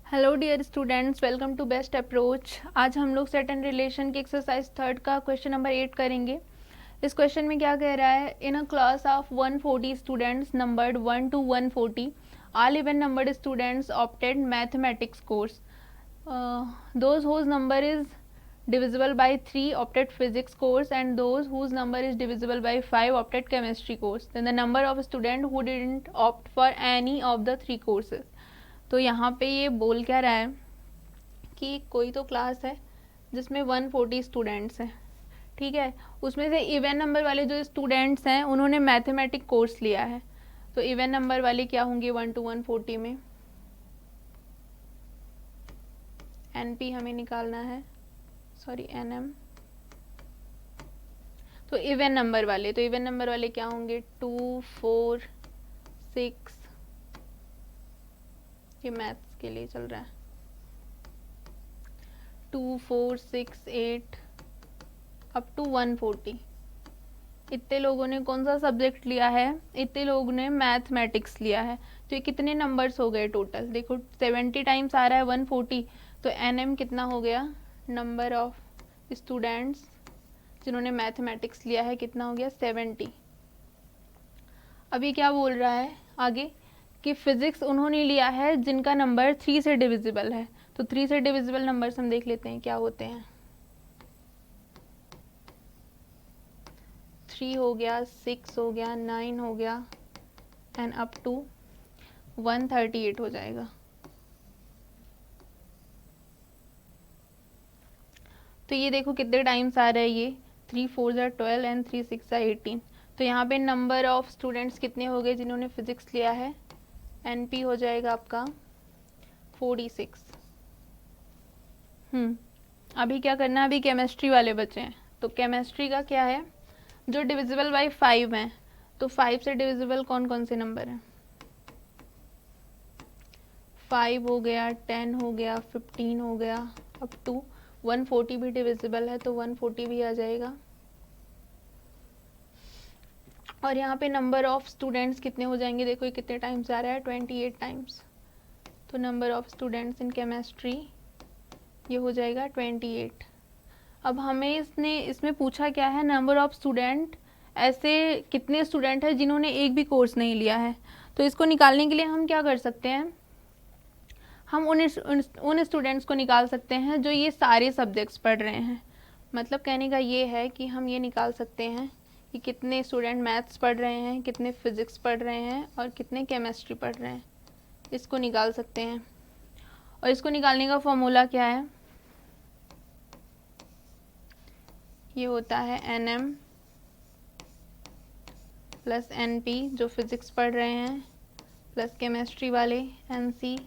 Hello dear students, welcome to best approach. आज हम लोग सेट एंड रिलेशन की एक्सरसाइज 3 का क्वेश्चन नंबर 8 करेंगे। इस क्वेश्चन में क्या कह रहा है, in a class of 140 students numbered 1 to 140 all even numbered students opted mathematics course, those whose number is divisible by 3 opted physics course and those whose number is divisible by 5 opted chemistry course. Then the number of students who didn't opt for any of the 3 courses. तो यहाँ पे ये बोल क्या रहा है कि कोई तो क्लास है जिसमें 140 स्टूडेंट्स हैं, ठीक है। उसमें से इवन नंबर वाले जो स्टूडेंट्स हैं उन्होंने मैथमेटिक कोर्स लिया है। तो इवन नंबर वाले क्या होंगे 1 to 140 में, NP हमें निकालना है, सॉरी NM। तो इवन नंबर वाले क्या होंगे 2, 4, 6, ये मैथ्स के लिए चल रहा है, 2, 4, 6, 8 अप टू 140। इतने लोगों ने कौन सा सब्जेक्ट लिया है, इतने लोगों ने मैथमेटिक्स लिया है। तो ये कितने नंबर्स हो गए टोटल, देखो 70 टाइम्स आ रहा है 140, तो NM कितना हो गया, नंबर ऑफ स्टूडेंट्स जिन्होंने मैथमेटिक्स लिया है कितना हो गया 70। अभी क्या बोल रहा है आगे कि फिजिक्स उन्होंने लिया है जिनका नंबर 3 से डिविजिबल है। तो 3 से डिविजिबल नंबर्स हम देख लेते हैं क्या होते हैं। 3 हो गया, 6 हो गया, 9 हो गया एंड अप टू 138 हो जाएगा। तो ये देखो कितने टाइम्स आ रहा है, ये 3 4 ज़ा 12 एंड 3 6 ज़ा 18। तो यहाँ पे नंबर ऑफ स्टूडेंट्स कितने हो गए जिन्होंने फिजिक्स लिया है, NP हो जाएगा आपका 46। अभी क्या करना है, अभी केमिस्ट्री वाले बचे हैं। तो केमिस्ट्री का क्या है, जो डिविजिबल बाई 5 हैं, तो 5 से डिविजिबल कौन कौन से नंबर हैं, 5 हो गया, 10 हो गया, 15 हो गया, अप टू 140 भी डिविजिबल है तो 140 भी आ जाएगा। और यहाँ पे नंबर ऑफ स्टूडेंट्स कितने हो जाएंगे, देखो ये कितने टाइम्स आ रहा है 28 टाइम्स। तो number of students in chemistry ये हो जाएगा 28। अब हमें इसमें पूछा क्या है, नंबर ऑफ स्टूडेंट, ऐसे कितने स्टूडेंट हैं जिन्होंने एक भी कोर्स नहीं लिया है। तो इसको निकालने के लिए हम क्या कर सकते हैं, हम उन स्टूडेंट्स को निकाल सकते हैं जो ये सारे सब्जेक्ट्स पढ़ रहे हैं। मतलब कहने का ये है कि हम ये निकाल सकते हैं कि कितने स्टूडेंट मैथ्स पढ़ रहे हैं, कितने फिजिक्स पढ़ रहे हैं और कितने केमिस्ट्री पढ़ रहे हैं, इसको निकाल सकते हैं। और इसको निकालने का फॉर्मूला क्या है, ये होता है NM प्लस NP जो फिजिक्स पढ़ रहे हैं, प्लस केमिस्ट्री वाले NC,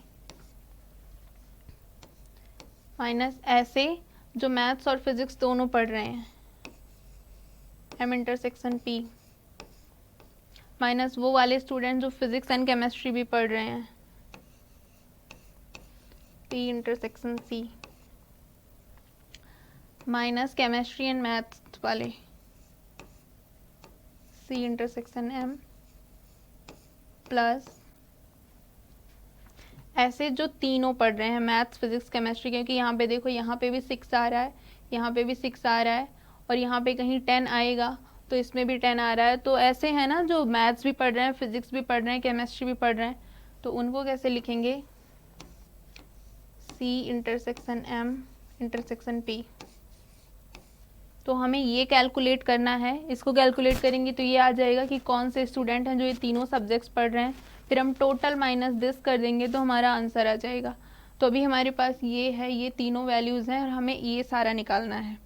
माइनस ऐसे जो मैथ्स और फिजिक्स दोनों पढ़ रहे हैं, M इंटरसेक्शन P, माइनस वो वाले स्टूडेंट जो फिजिक्स एंड केमिस्ट्री भी पढ़ रहे हैं, P intersection C, minus chemistry and maths वाले C इंटरसेक्शन M, प्लस ऐसे जो तीनों पढ़ रहे हैं मैथ्स फिजिक्स केमिस्ट्री, क्योंकि यहाँ पे देखो यहाँ पे भी 6 आ रहा है, यहाँ पे भी 6 आ रहा है और यहाँ पे कहीं 10 आएगा तो इसमें भी 10 आ रहा है। तो ऐसे है ना जो मैथ्स भी पढ़ रहे हैं, फिजिक्स भी पढ़ रहे हैं, केमिस्ट्री भी पढ़ रहे हैं, तो उनको कैसे लिखेंगे, C intersection M intersection P। तो हमें ये कैलकुलेट करना है, इसको कैलकुलेट करेंगे तो ये आ जाएगा कि कौन से स्टूडेंट हैं जो ये तीनों सब्जेक्ट्स पढ़ रहे हैं, फिर हम टोटल माइनस दिस कर देंगे तो हमारा आंसर आ जाएगा। तो अभी हमारे पास ये है, ये तीनों वैल्यूज़ हैं और हमें ये सारा निकालना है।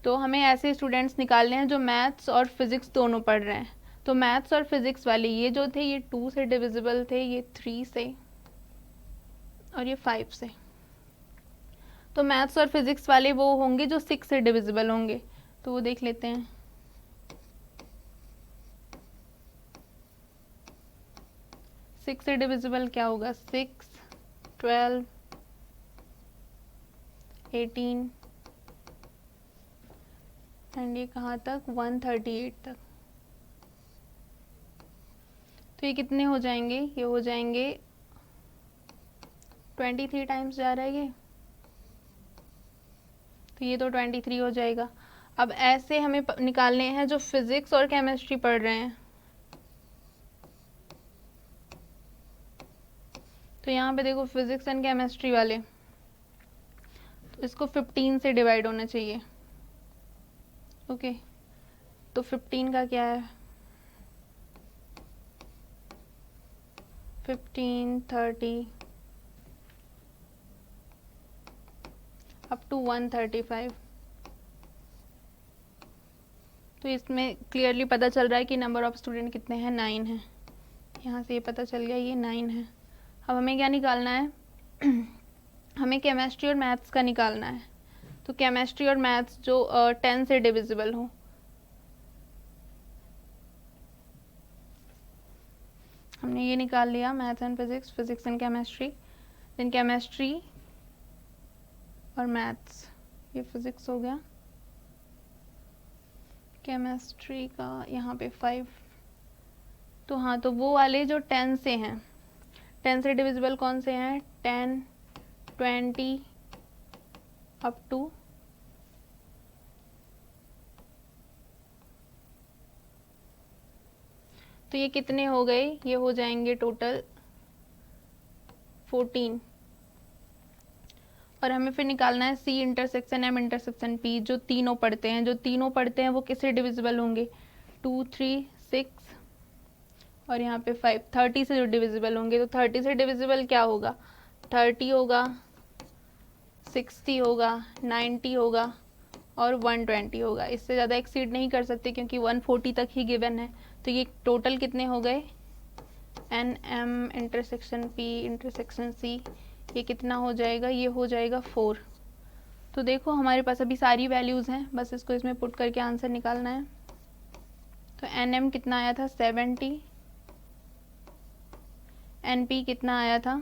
तो हमें ऐसे स्टूडेंट्स निकालने हैं जो मैथ्स और फिजिक्स दोनों पढ़ रहे हैं। तो मैथ्स और फिजिक्स वाले ये जो थे ये 2 से डिविजिबल थे, ये 3 से और ये 5 से। तो मैथ्स और फिजिक्स वाले वो होंगे जो 6 से डिविजिबल होंगे, तो वो देख लेते हैं। सिक्स से डिविजिबल क्या होगा, 6, 12, 18 एंड ये कहाँ तक 138 तक। तो ये कितने हो जाएंगे, ये हो जाएंगे 23 टाइम्स जा रहा है ये, तो ये तो 23 हो जाएगा। अब ऐसे हमें निकालने हैं जो फिजिक्स और केमिस्ट्री पढ़ रहे हैं। तो यहाँ पे देखो फिजिक्स एंड केमिस्ट्री वाले, तो इसको 15 से डिवाइड होना चाहिए। ओके, तो 15 का क्या है, 15, 30 अप टू 135। तो इसमें क्लियरली पता चल रहा है कि नंबर ऑफ स्टूडेंट कितने हैं, 9 हैं। यहाँ से ये पता चल गया ये 9 है। अब हमें क्या निकालना है हमें केमिस्ट्री और मैथ्स का निकालना है। तो केमिस्ट्री और मैथ्स जो 10 से डिविजिबल हो, हमने ये निकाल लिया, maths and physics, physics and chemistry. Then chemistry और मैथ्स, ये फिजिक्स हो गया, केमिस्ट्री का यहाँ पे 5। तो हाँ, तो वो वाले जो 10 से हैं, 10 से डिविजिबल कौन से हैं, 10, 20 अप टू 'तो ये कितने हो गए, ये हो जाएंगे टोटल 14। और हमें फिर निकालना है C intersection M intersection P, जो तीनों पढ़ते हैं, जो तीनों पढ़ते हैं वो किससे डिविजिबल होंगे, 2, 3, 6 और यहाँ पे 5, 30 से जो डिविजिबल होंगे। तो 30 से डिविजिबल क्या होगा, 30 होगा, 60 होगा, 90 होगा और 120 होगा। इससे ज़्यादा एक्सीड नहीं कर सकते क्योंकि 140 तक ही गिवन है। तो ये टोटल कितने हो गए, N M intersection P intersection C, ये कितना हो जाएगा, ये हो जाएगा 4। तो देखो हमारे पास अभी सारी वैल्यूज़ हैं, बस इसको इसमें पुट करके आंसर निकालना है। तो N M कितना आया था, 70, N P कितना आया था,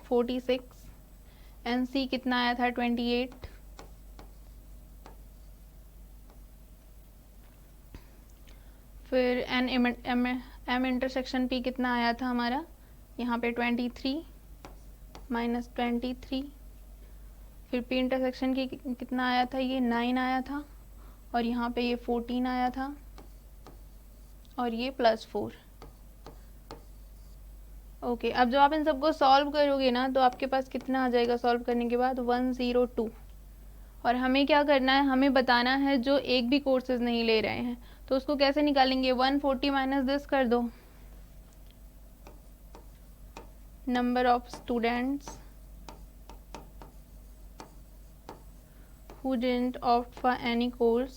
46, N C कितना आया था, 28, फिर M इंटरसेक्शन P कितना आया था हमारा, यहाँ पे 23 माइनस 23, फिर P इंटरसेक्शन की कितना आया था, ये 9 आया था और यहाँ पे ये 14 आया था और ये +4। ओके, अब जब आप इन सबको सॉल्व करोगे ना तो आपके पास कितना आ जाएगा सॉल्व करने के बाद, 102। और हमें क्या करना है, हमें बताना है जो एक भी कोर्सेज नहीं ले रहे हैं। तो उसको कैसे निकालेंगे, 140 माइनस दिस कर दो, number of students who didn't opt for any course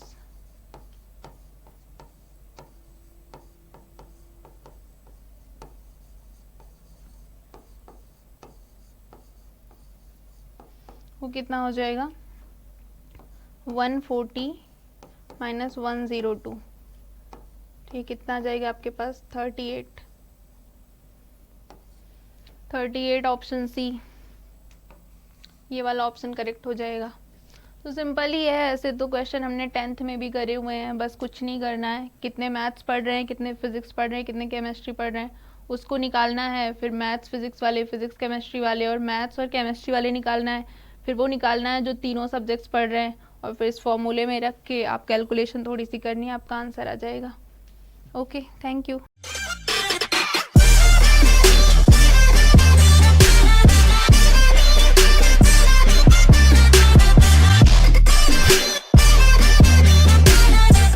वो कितना हो जाएगा, 140 माइनस 102, ठीक, कितना आ जाएगा आपके पास, 38 ऑप्शन सी, ये वाला ऑप्शन करेक्ट हो जाएगा। तो सिंपल ही है, ऐसे तो क्वेश्चन हमने 10th में भी करे हुए हैं, बस कुछ नहीं करना है, कितने मैथ्स पढ़ रहे हैं, कितने फिजिक्स पढ़ रहे हैं, कितने केमिस्ट्री पढ़ रहे हैं, उसको निकालना है। फिर मैथ्स फिजिक्स वाले, फिजिक्स केमिस्ट्री वाले और मैथ्स और केमिस्ट्री वाले निकालना है। फिर वो निकालना है जो तीनों सब्जेक्ट्स पढ़ रहे हैं और फिर इस फॉर्मूले में रख के आप कैलकुलेशन थोड़ी सी करनी है, आपका आंसर आ जाएगा। Okay, thank you.